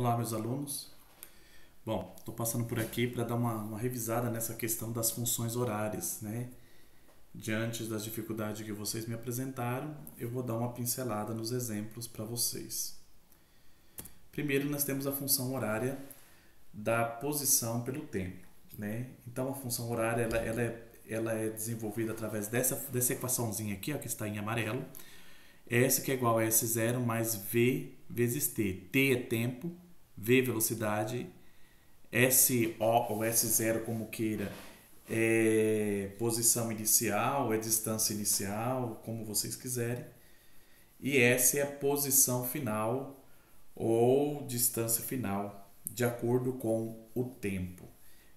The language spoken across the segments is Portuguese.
Olá, meus alunos. Bom, estou passando por aqui para dar uma revisada nessa questão das funções horárias, né? Diante das dificuldades que vocês me apresentaram, eu vou dar uma pincelada nos exemplos para vocês. Primeiro, nós temos a função horária da posição pelo tempo, né? Então, a função horária ela é desenvolvida através dessa equaçãozinha aqui, ó, que está em amarelo. S que é igual a S0 mais V vezes T. T é tempo, V velocidade, SO ou S0 como queira é posição inicial, é distância inicial, como vocês quiserem. E S é a posição final ou distância final, de acordo com o tempo.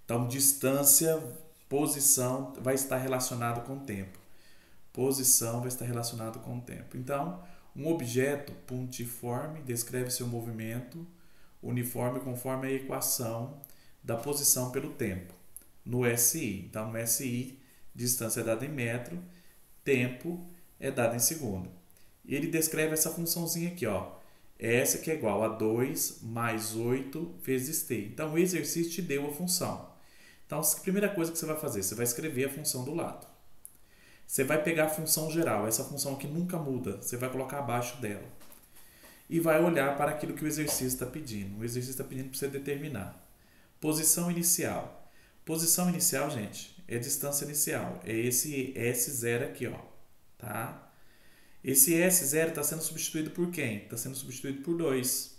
Então, distância, posição vai estar relacionado com o tempo. Posição vai estar relacionado com o tempo. Então, um objeto pontiforme descreve seu movimento uniforme conforme a equação da posição pelo tempo, no SI. Então, no SI, distância é dada em metro, tempo é dado em segundo. E ele descreve essa funçãozinha aqui, ó. S que é igual a 2 mais 8 vezes T. Então, o exercício te deu a função. Então, a primeira coisa que você vai fazer, você vai escrever a função do lado. Você vai pegar a função geral, essa função aqui nunca muda, você vai colocar abaixo dela. E vai olhar para aquilo que o exercício está pedindo. O exercício está pedindo para você determinar. Posição inicial. Posição inicial, gente, é distância inicial. É esse S0 aqui, ó. Tá? Esse S0 está sendo substituído por quem? Está sendo substituído por 2.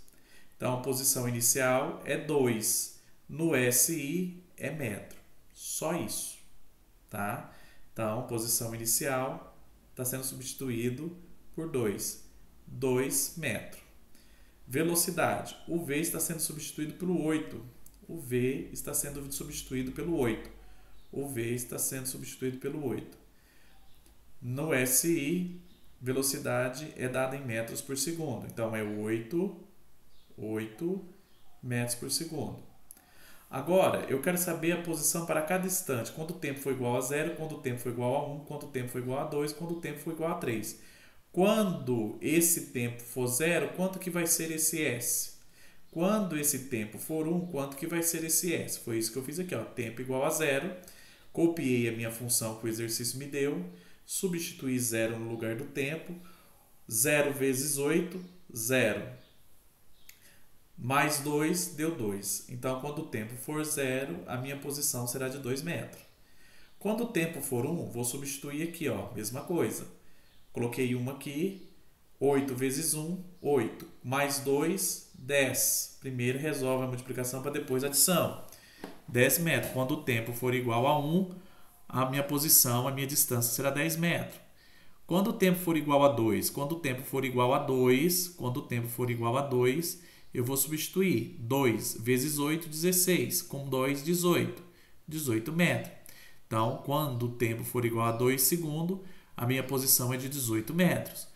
Então, a posição inicial é 2. No SI é metro. Só isso. Tá? Então, posição inicial está sendo substituído por 2. 2 metros. Velocidade. O V está sendo substituído pelo 8. O V está sendo substituído pelo 8. O V está sendo substituído pelo 8. No SI, velocidade é dada em metros por segundo. Então, é 8 metros por segundo. Agora, eu quero saber a posição para cada instante. Quando o tempo for igual a 0, quando o tempo for igual a 1, quando o tempo for igual a 2, quando o tempo for igual a 3. Quando esse tempo for 0, quanto que vai ser esse S? Quando esse tempo for 1, quanto que vai ser esse S? Foi isso que eu fiz aqui, ó. Tempo igual a 0. Copiei a minha função que o exercício me deu. Substituí 0 no lugar do tempo. 0 vezes 8, 0. Mais 2 deu 2. Então, quando o tempo for 0, a minha posição será de 2 metros. Quando o tempo for 1, vou substituir aqui, ó, mesma coisa. Coloquei 1 aqui, 8 vezes 1, 8. Mais 2, 10. Primeiro resolve a multiplicação para depois a adição. 10 metros. Quando o tempo for igual a 1, a minha posição, a minha distância será 10 metros. Quando o tempo for igual a 2, quando o tempo for igual a 2, quando o tempo for igual a 2, eu vou substituir 2 vezes 8, 16. Com 2, 18. 18 metros. Então, quando o tempo for igual a 2 segundos, a minha posição é de 18 metros.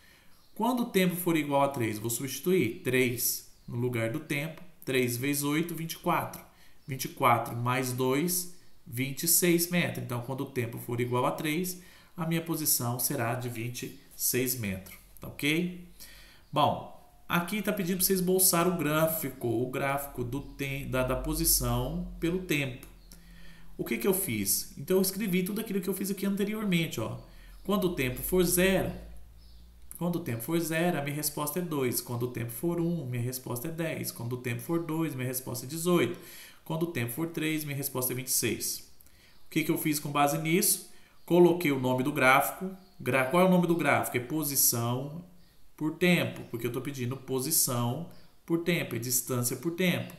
Quando o tempo for igual a 3, vou substituir 3 no lugar do tempo. 3 vezes 8, 24. 24 mais 2, 26 metros. Então, quando o tempo for igual a 3, a minha posição será de 26 metros. Tá ok? Bom, aqui está pedindo para vocês esboçar o gráfico da posição pelo tempo. O que eu fiz? Então, eu escrevi tudo aquilo que eu fiz aqui anteriormente, ó. Quando o tempo for 0, a minha resposta é 2. Quando o tempo for 1, minha resposta é 10. Quando o tempo for 2, minha resposta é 18. Quando o tempo for 3, minha resposta é 26. O que eu fiz com base nisso? Coloquei o nome do gráfico. Qual é o nome do gráfico? É posição por tempo, porque eu estou pedindo posição por tempo, é distância por tempo.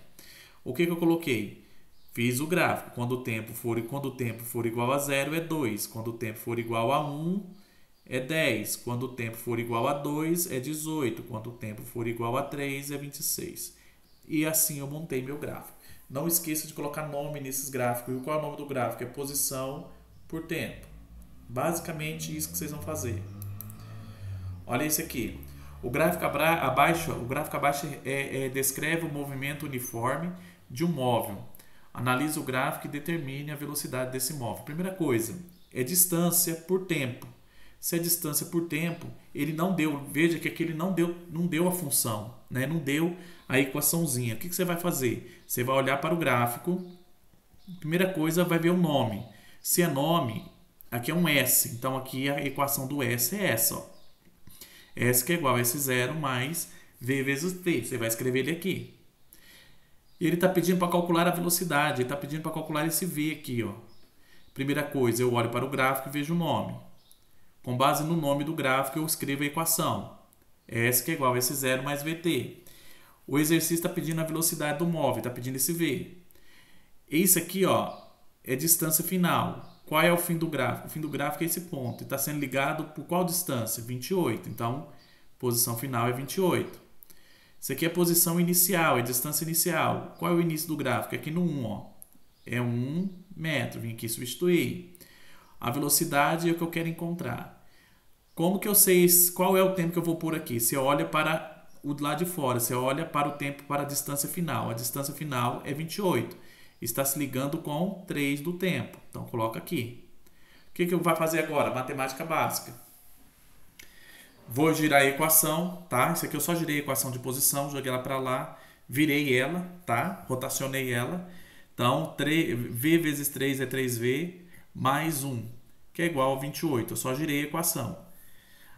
O que eu coloquei? Fiz o gráfico. Quando o tempo for igual a 0 é 2. Quando o tempo for igual a 1 é 10. Quando o tempo for igual a 2 é 18. Quando o tempo for igual a 3 é 26. E assim eu montei meu gráfico. Não esqueça de colocar nome nesses gráficos. E qual é o nome do gráfico? É posição por tempo. Basicamente isso que vocês vão fazer. Olha esse aqui. O gráfico abaixo descreve o movimento uniforme de um móvel. Analise o gráfico e determine a velocidade desse móvel. Primeira coisa, é distância por tempo. Se a distância por tempo, ele não deu, veja que aqui ele não deu a função, né? Não deu a equaçãozinha. O que você vai fazer? Você vai olhar para o gráfico, primeira coisa vai ver o nome. Se é nome, aqui é um S, então aqui a equação do S é essa, ó. S que é igual a S0 mais V vezes T. Você vai escrever ele aqui. Ele está pedindo para calcular a velocidade, ele está pedindo para calcular esse V aqui, ó. Primeira coisa, eu olho para o gráfico e vejo o nome. Com base no nome do gráfico, eu escrevo a equação. S que é igual a S0 mais VT. O exercício está pedindo a velocidade do móvel, está pedindo esse V. Esse aqui, ó, é distância final. Qual é o fim do gráfico? O fim do gráfico é esse ponto. Está sendo ligado por qual distância? 28. Então, posição final é 28. Isso aqui é a posição inicial, é a distância inicial. Qual é o início do gráfico? É aqui no 1, ó. É 1 metro. Vim aqui substituir. A velocidade é o que eu quero encontrar. Como que eu sei qual é o tempo que eu vou pôr aqui? Você olha para o do lado de fora. Você olha para o tempo para a distância final. A distância final é 28. Está se ligando com 3 do tempo. Então, coloca aqui. O que eu vou fazer agora? Matemática básica. Vou girar a equação, tá? Isso aqui eu só girei a equação de posição, joguei ela para lá, virei ela, tá? Rotacionei ela. Então, V vezes 3 é 3V mais 1, que é igual a 28. Eu só girei a equação.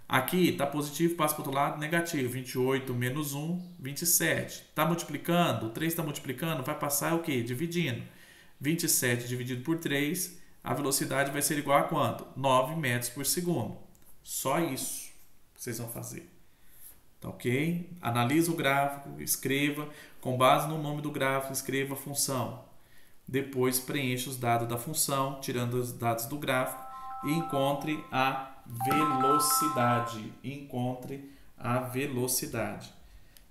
Aqui está positivo, passa para o outro lado, negativo. 28 menos 1, 27. Está multiplicando? O 3 está multiplicando, vai passar o quê? Dividindo. 27 dividido por 3, a velocidade vai ser igual a quanto? 9 metros por segundo. Só isso que vocês vão fazer. Tá ok? Analisa o gráfico, escreva. Com base no nome do gráfico, escreva a função. Depois preencha os dados da função, tirando os dados do gráfico e encontre a velocidade. Encontre a velocidade.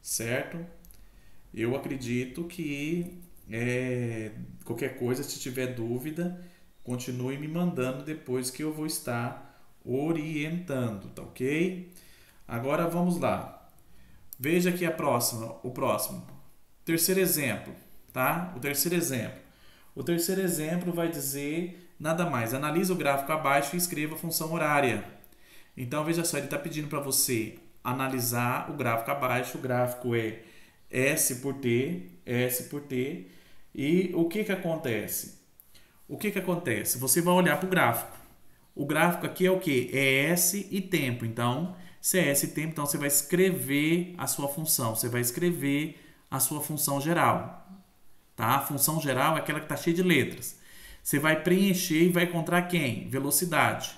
Certo? Eu acredito que qualquer coisa, se tiver dúvida, continue me mandando depois que eu vou estar orientando, tá ok? Agora vamos lá. Veja aqui o próximo. Terceiro exemplo, tá? O terceiro exemplo vai dizer nada mais. Analisa o gráfico abaixo e escreva a função horária. Então, veja só, ele está pedindo para você analisar o gráfico abaixo. O gráfico é S por T. E o que acontece? Você vai olhar para o gráfico. O gráfico aqui é o quê? É S e tempo. Então, se é S e tempo, então você vai escrever a sua função. Você vai escrever a sua função geral. Tá? A função geral é aquela que está cheia de letras. Você vai preencher e vai encontrar quem? Velocidade.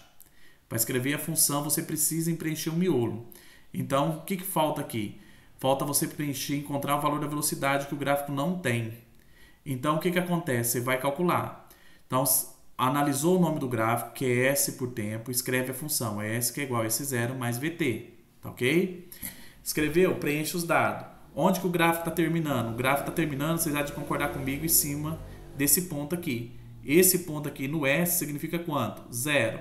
Para escrever a função, você precisa preencher o miolo. Então, o que falta aqui? Falta você preencher e encontrar o valor da velocidade que o gráfico não tem. Então, o que acontece? Você vai calcular. Então, analisou o nome do gráfico, que é S por tempo, escreve a função S, que é igual a S0 mais VT. Tá ok? Escreveu? Preenche os dados. Onde que o gráfico está terminando? O gráfico está terminando, vocês há de concordar comigo, em cima desse ponto aqui. Esse ponto aqui no S significa quanto? 0.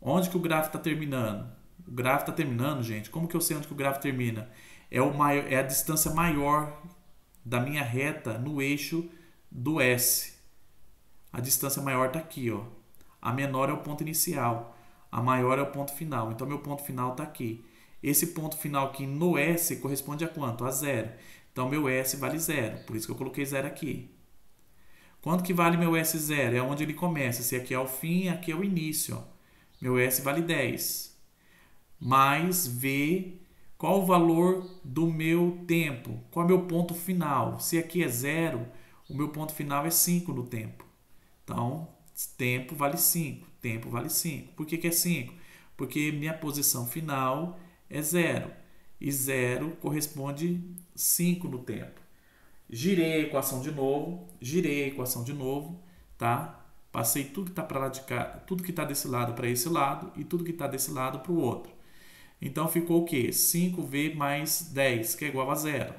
Onde que o gráfico está terminando? O gráfico está terminando, gente. Como que eu sei onde que o gráfico termina? É a distância maior da minha reta no eixo do S. A distância maior está aqui, ó. A menor é o ponto inicial. A maior é o ponto final. Então, meu ponto final está aqui. Esse ponto final aqui no S corresponde a quanto? A 0. Então, meu S vale 0. Por isso que eu coloquei 0 aqui. Quanto que vale meu S0? É onde ele começa. Se aqui é o fim, aqui é o início. Ó. Meu S vale 10. Mais V. Qual o valor do meu tempo? Qual é o meu ponto final? Se aqui é 0, o meu ponto final é 5 no tempo. Então, tempo vale 5. Tempo vale 5. Por que é 5? Porque minha posição final é 0. E 0 corresponde 5 no tempo. Girei a equação de novo. Tá? Passei tudo que está para lá de cá, tudo que está desse lado para esse lado e tudo que está desse lado para o outro. Então, ficou o quê? 5V mais 10, que é igual a 0.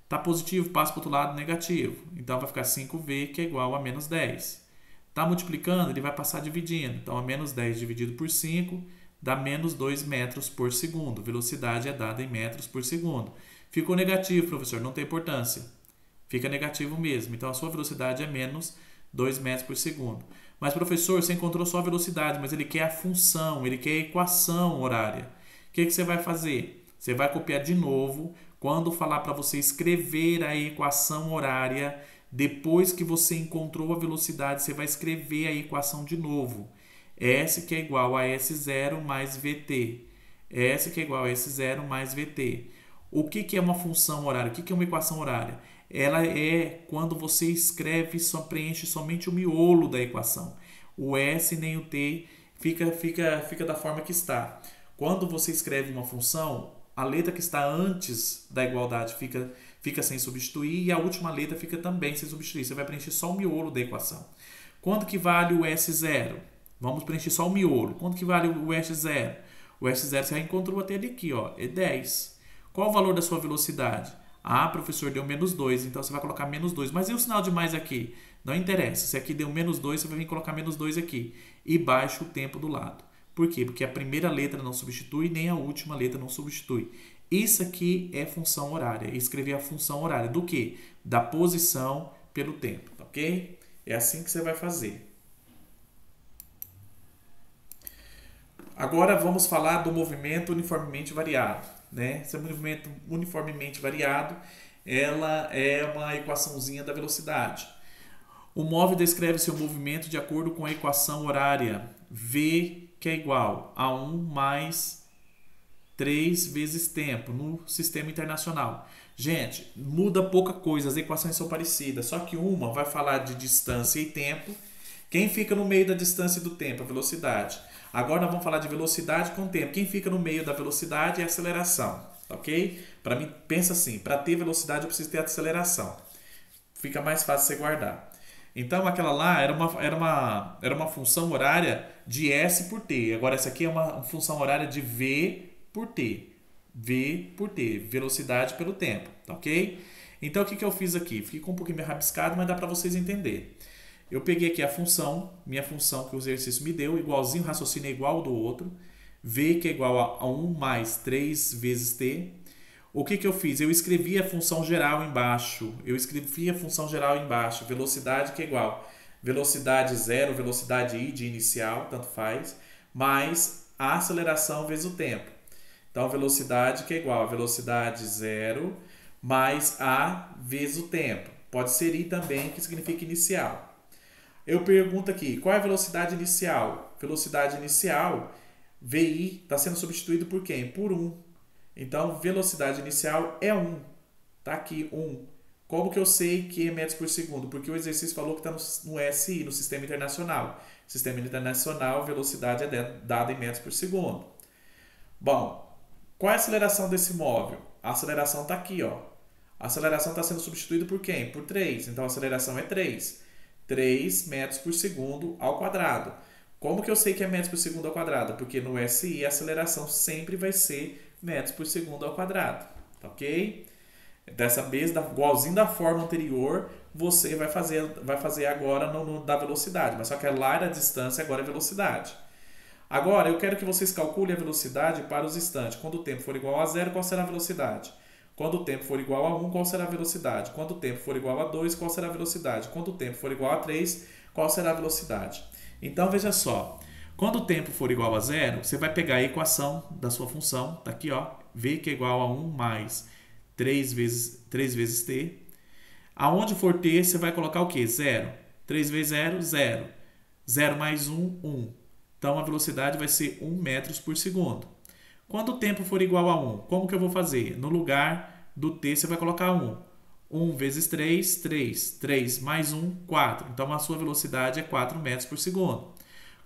Está positivo, passa para o outro lado, negativo. Então, vai ficar 5V, que é igual a menos 10. Está multiplicando, ele vai passar dividindo. Então, a menos 10 dividido por 5 dá menos 2 metros por segundo. Velocidade é dada em metros por segundo. Ficou negativo, professor, não tem importância. Fica negativo mesmo. Então, a sua velocidade é menos 2 metros por segundo. Mas, professor, você encontrou só a velocidade, mas ele quer a função, ele quer a equação horária. O que você vai fazer? Você vai copiar de novo. Quando falar para você escrever a equação horária, depois que você encontrou a velocidade, você vai escrever a equação de novo. S que é igual a S0 mais VT. S que é igual a S0 mais VT. O que é uma função horária? O que é uma equação horária? Ela é quando você escreve, só preenche somente o miolo da equação. O S nem o T fica da forma que está. Quando você escreve uma função, a letra que está antes da igualdade fica sem substituir e a última letra fica também sem substituir. Você vai preencher só o miolo da equação. Quanto que vale o S0? Vamos preencher só o miolo. Quanto que vale o S0? O S0 você já encontrou até ele aqui, ó, é 10. Qual o valor da sua velocidade? Ah, professor, deu menos 2, então você vai colocar menos 2. Mas e o sinal de mais aqui? Não interessa. Se aqui deu menos 2, você vai vir colocar menos 2 aqui. E baixa o tempo do lado. Por quê? Porque a primeira letra não substitui, nem a última letra não substitui. Isso aqui é função horária. Escrever a função horária do quê? Da posição pelo tempo, ok? É assim que você vai fazer. Agora vamos falar do movimento uniformemente variado. Né? Esse movimento uniformemente variado, ela é uma equaçãozinha da velocidade. O móvel descreve seu movimento de acordo com a equação horária V, que é igual a 1 mais 3 vezes tempo no sistema internacional. Gente, muda pouca coisa, as equações são parecidas, só que uma vai falar de distância e tempo. Quem fica no meio da distância e do tempo? A velocidade. Agora nós vamos falar de velocidade com tempo. Quem fica no meio da velocidade é a aceleração, ok? Para mim, pensa assim, para ter velocidade eu preciso ter aceleração. Fica mais fácil você guardar. Então aquela lá era uma função horária de S por T. Agora essa aqui é uma função horária de V por T. V por T, velocidade pelo tempo, ok? Então o que eu fiz aqui? Ficou um pouquinho meio rabiscado, mas dá para vocês entenderem. Eu peguei aqui a função, minha função que o exercício me deu, igualzinho, o raciocínio é igual ao do outro. V que é igual a 1 mais 3 vezes T. O que eu fiz? Eu escrevi a função geral embaixo. Velocidade que é igual velocidade 0, velocidade I de inicial, tanto faz, mais a aceleração vezes o tempo. Então, velocidade que é igual a velocidade 0 mais A vezes o tempo. Pode ser I também, que significa inicial. Eu pergunto aqui, qual é a velocidade inicial? Velocidade inicial, VI, está sendo substituído por quem? Por 1. Então, velocidade inicial é 1. Está aqui, 1. Como que eu sei que é metros por segundo? Porque o exercício falou que está no SI, no Sistema Internacional. Sistema Internacional, velocidade é dada em metros por segundo. Bom, qual é a aceleração desse móvel? A aceleração está aqui, ó. A aceleração está sendo substituída por quem? Por 3. Então, a aceleração é 3. 3 metros por segundo ao quadrado. Como que eu sei que é metros por segundo ao quadrado? Porque no SI a aceleração sempre vai ser metros por segundo ao quadrado. Ok? Dessa vez, igualzinho da forma anterior, você vai fazer agora da velocidade. Mas só que lá era a distância, agora é velocidade. Agora, eu quero que vocês calculem a velocidade para os instantes. Quando o tempo for igual a 0, qual será a velocidade? Quando o tempo for igual a 1, qual será a velocidade? Quando o tempo for igual a 2, qual será a velocidade? Quando o tempo for igual a 3, qual será a velocidade? Então, veja só. Quando o tempo for igual a 0, você vai pegar a equação da sua função. Está aqui, ó. V que é igual a 1 mais 3 vezes t. Aonde for t, você vai colocar o quê? 0. 3 vezes 0, 0. 0 mais 1, 1. Então, a velocidade vai ser 1 metros por segundo. Quando o tempo for igual a 1, como que eu vou fazer? No lugar do t, você vai colocar 1. 1 vezes 3, 3. 3 mais 1, 4. Então, a sua velocidade é 4 metros por segundo.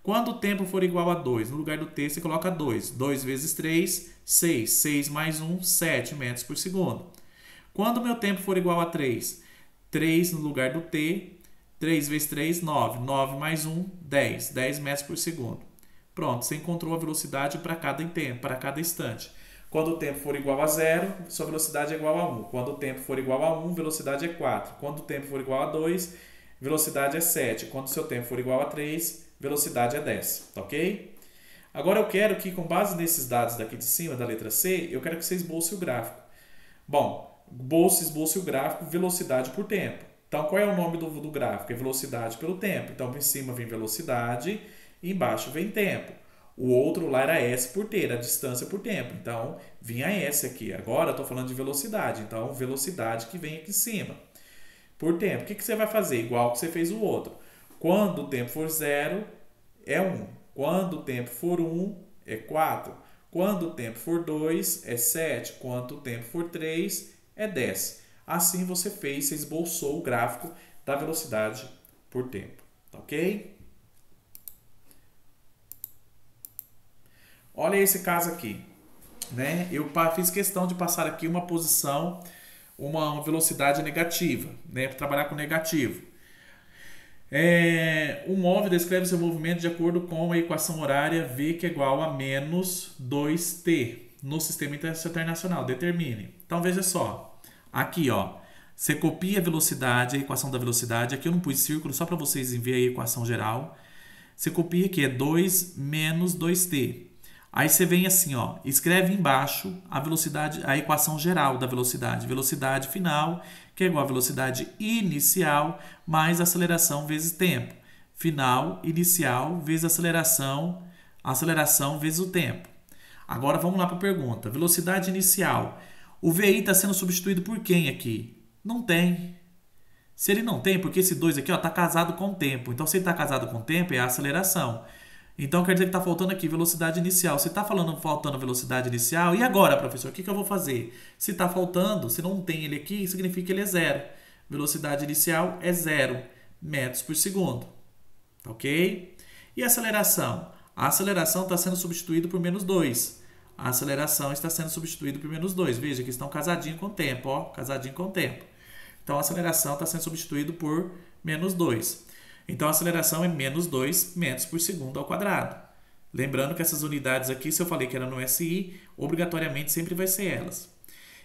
Quando o tempo for igual a 2, no lugar do t, você coloca 2. 2 vezes 3, 6. 6 mais 1, 7 metros por segundo. Quando o meu tempo for igual a 3, 3 no lugar do t, 3 vezes 3, 9. 9 mais 1, 10. 10 metros por segundo. Pronto, você encontrou a velocidade para cada instante. Quando o tempo for igual a 0, sua velocidade é igual a 1. Quando o tempo for igual a 1, velocidade é 4. Quando o tempo for igual a 2, velocidade é 7. Quando o seu tempo for igual a 3, velocidade é 10. Ok? Agora eu quero que, com base nesses dados daqui de cima, da letra C, eu quero que você esboce o gráfico. Bom, esboce o gráfico velocidade por tempo. Então, qual é o nome do gráfico? É velocidade pelo tempo. Então, em cima vem velocidade e embaixo vem tempo. O outro lá era S por T, era distância por tempo. Então, vinha S aqui. Agora, eu estou falando de velocidade. Então, velocidade que vem aqui em cima. Por tempo. O que você vai fazer? Igual que você fez o outro. Quando o tempo for 0, é 1. Quando o tempo for 1, é 4. Quando o tempo for 2, é 7. Quando o tempo for 3, é 10. Assim você fez, você esboçou o gráfico da velocidade por tempo. Tá ok? Olha esse caso aqui. Né? Eu fiz questão de passar aqui uma posição, uma velocidade negativa, né? Para trabalhar com negativo. O móvel descreve seu movimento de acordo com a equação horária V, que é igual a menos 2t no sistema internacional. Determine. Então, veja só. Aqui, ó, você copia a velocidade, a equação da velocidade. Aqui eu não pus círculo, só para vocês verem a equação geral. Você copia aqui, é 2 menos 2t. Aí você vem assim, ó, escreve embaixo a velocidade, a equação geral da velocidade. Velocidade final, que é igual a velocidade inicial mais aceleração vezes tempo. Final, inicial, vezes aceleração, aceleração vezes o tempo. Agora vamos lá para a pergunta. Velocidade inicial. O VI está sendo substituído por quem aqui? Não tem. Se ele não tem, porque esse 2 aqui está casado com o tempo. Então, se ele está casado com o tempo, é a aceleração. Então, quer dizer que está faltando aqui velocidade inicial. Se está faltando velocidade inicial, e agora, professor, o que eu vou fazer? Se está faltando, se não tem ele aqui, significa que ele é 0. Velocidade inicial é 0 metros por segundo. Ok? E a aceleração? A aceleração está sendo substituída por menos 2. A aceleração está sendo substituída por menos 2. Veja que estão casadinho com o tempo, ó, casadinho com o tempo. Então, a aceleração está sendo substituída por menos 2. Então, a aceleração é menos 2 metros por segundo ao quadrado. Lembrando que essas unidades aqui, se eu falei que era no SI, obrigatoriamente sempre vai ser elas.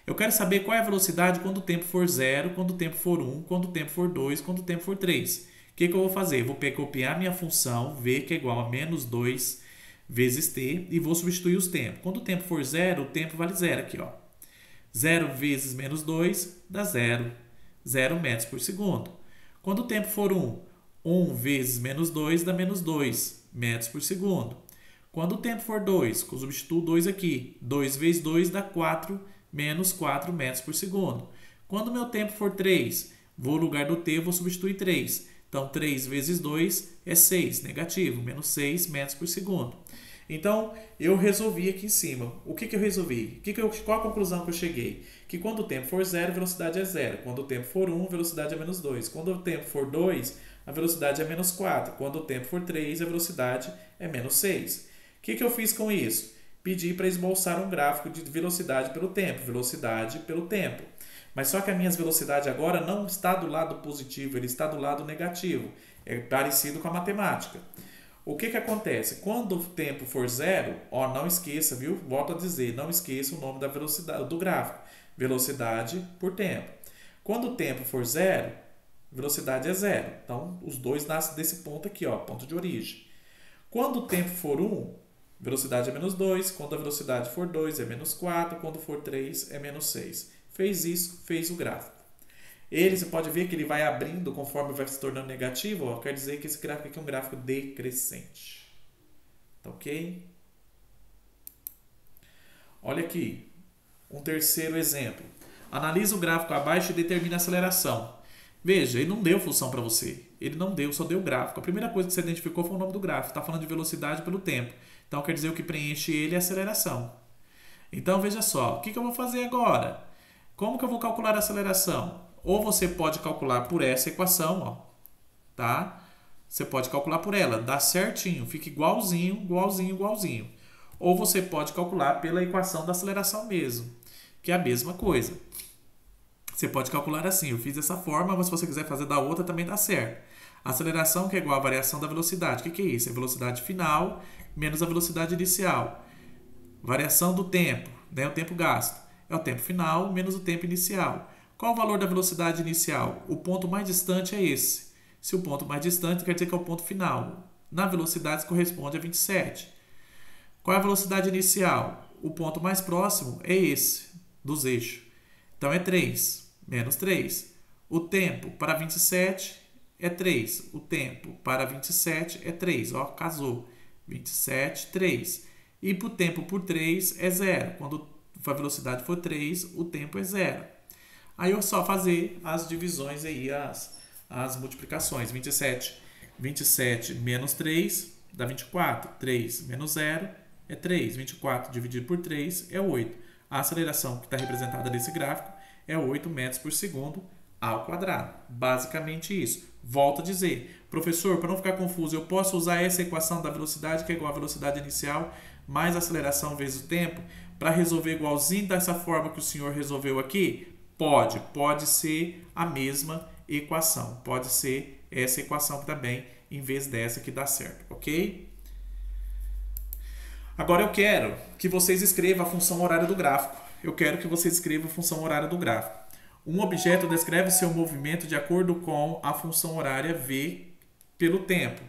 Eu quero saber qual é a velocidade quando o tempo for 0, quando o tempo for 1, quando o tempo for 2, quando o tempo for 3. O que eu vou fazer? Eu vou copiar minha função V, que é igual a menos 2 vezes T, e vou substituir os tempos. Quando o tempo for 0, o tempo vale 0 aqui, ó. 0 vezes menos 2 dá 0. 0 metros por segundo. Quando o tempo for 1, 1 vezes menos 2 dá menos 2 metros por segundo. Quando o tempo for 2, eu substituo 2 aqui. 2 vezes 2 dá 4, menos 4 metros por segundo. Quando o meu tempo for 3, vou no lugar do t, eu vou substituir 3. Então, 3 vezes 2 é 6, negativo, menos 6 metros por segundo. Então, eu resolvi aqui em cima. O que eu resolvi? Qual a conclusão que eu cheguei? Que quando o tempo for 0, a velocidade é 0. Quando o tempo for 1, a velocidade é menos 2. Quando o tempo for 2, a velocidade é menos 4. Quando o tempo for 3, a velocidade é menos 6. O que eu fiz com isso? Pedi para esboçar um gráfico de velocidade pelo tempo. Velocidade pelo tempo. Mas só que a minha velocidade agora não está do lado positivo, ele está do lado negativo. É parecido com a matemática. O que acontece? Quando o tempo for 0, ó, não esqueça, viu? Volto a dizer, não esqueça o nome da velocidade do gráfico. Velocidade por tempo. Quando o tempo for 0, velocidade é 0. Então, os dois nascem desse ponto aqui, ó, ponto de origem. Quando o tempo for 1, velocidade é menos 2. Quando a velocidade for 2, é menos 4. Quando for 3, é menos 6. Fez isso, fez o gráfico. Ele, você pode ver que ele vai abrindo conforme vai se tornando negativo. Ó, quer dizer que esse gráfico aqui é um gráfico decrescente. Tá ok? Olha aqui. Um terceiro exemplo. Analisa o gráfico abaixo e determina a aceleração. Veja, ele não deu função para você. Ele não deu, só deu gráfico. A primeira coisa que você identificou foi o nome do gráfico. Está falando de velocidade pelo tempo. Então, quer dizer, o que preenche ele é a aceleração. Então, veja só. O que eu vou fazer agora? Como que eu vou calcular a aceleração? Ou você pode calcular por essa equação, ó, tá? Você pode calcular por ela, dá certinho, fica igualzinho, igualzinho, igualzinho. Ou você pode calcular pela equação da aceleração mesmo, que é a mesma coisa. Você pode calcular assim, eu fiz dessa forma, mas se você quiser fazer da outra também dá certo. A aceleração que é igual à variação da velocidade. O que é isso? É a velocidade final menos a velocidade inicial. Variação do tempo, né? O tempo gasto. É o tempo final menos o tempo inicial. Qual o valor da velocidade inicial? O ponto mais distante é esse. Se o ponto mais distante quer dizer que é o ponto final. Na velocidade isso corresponde a 27. Qual é a velocidade inicial? O ponto mais próximo é esse, dos eixos. Então é 3, menos 3. O tempo para 27 é 3. O tempo para 27 é 3. Ó, casou. 27, 3. E para o tempo por 3 é 0. Quando a velocidade for 3, o tempo é 0. Aí eu só fazer as divisões aí, as multiplicações. 27 menos 3 dá 24. 3 menos 0 é 3. 24 dividido por 3 é 8. A aceleração que está representada nesse gráfico é 8 metros por segundo ao quadrado. Basicamente isso. Volto a dizer, professor, para não ficar confuso, eu posso usar essa equação da velocidade, que é igual à velocidade inicial, mais a aceleração vezes o tempo, para resolver igualzinho dessa forma que o senhor resolveu aqui? Pode ser a mesma equação. Pode ser essa equação também, em vez dessa que dá certo, ok? Agora eu quero que vocês escrevam a função horária do gráfico. Um objeto descreve seu movimento de acordo com a função horária V pelo tempo.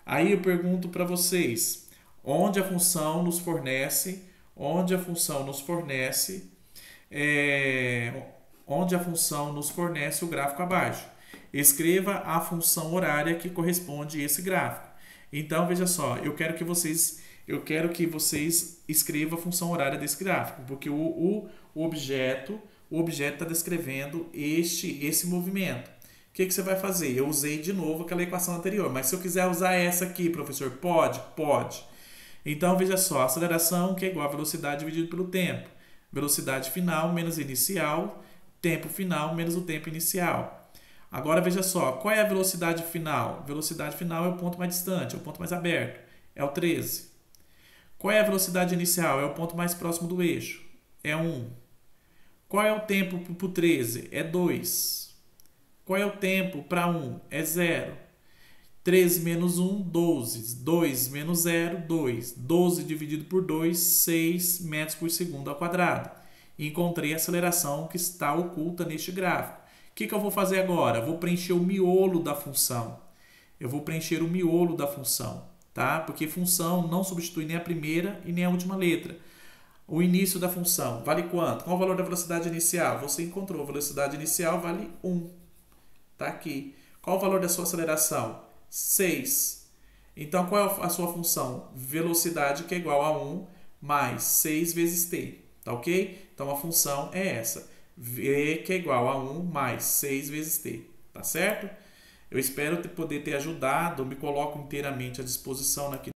Aí eu pergunto para vocês, onde a função nos fornece o gráfico abaixo. Escreva a função horária que corresponde a esse gráfico. Então, veja só, eu quero que vocês escrevam a função horária desse gráfico, porque o objeto está descrevendo esse movimento. O que você vai fazer? Eu usei de novo aquela equação anterior, mas se eu quiser usar essa aqui, professor, pode? Pode. Então, veja só, aceleração que é igual a velocidade dividido pelo tempo. Velocidade final menos inicial, tempo final menos o tempo inicial. Agora, veja só, qual é a velocidade final? Velocidade final é o ponto mais distante, é o ponto mais aberto, é o 13. Qual é a velocidade inicial? É o ponto mais próximo do eixo, é 1. Qual é o tempo para o 13? É 2. Qual é o tempo para 1? É 0. 13 menos 1, 12. 2 menos 0, 2. 12 dividido por 2, 6 metros por segundo ao quadrado. Encontrei a aceleração que está oculta neste gráfico. O que eu vou fazer agora? Vou preencher o miolo da função. Tá? Porque função não substitui nem a primeira e nem a última letra. O início da função vale quanto? Qual o valor da velocidade inicial? Você encontrou. A velocidade inicial vale 1. Está aqui. Qual o valor da sua aceleração? 6. Então, qual é a sua função? Velocidade que é igual a 1 mais 6 vezes t. Tá ok? Então, a função é essa. V que é igual a 1 mais 6 vezes t. Tá certo? Eu espero poder ter ajudado. Me coloco inteiramente à disposição aqui.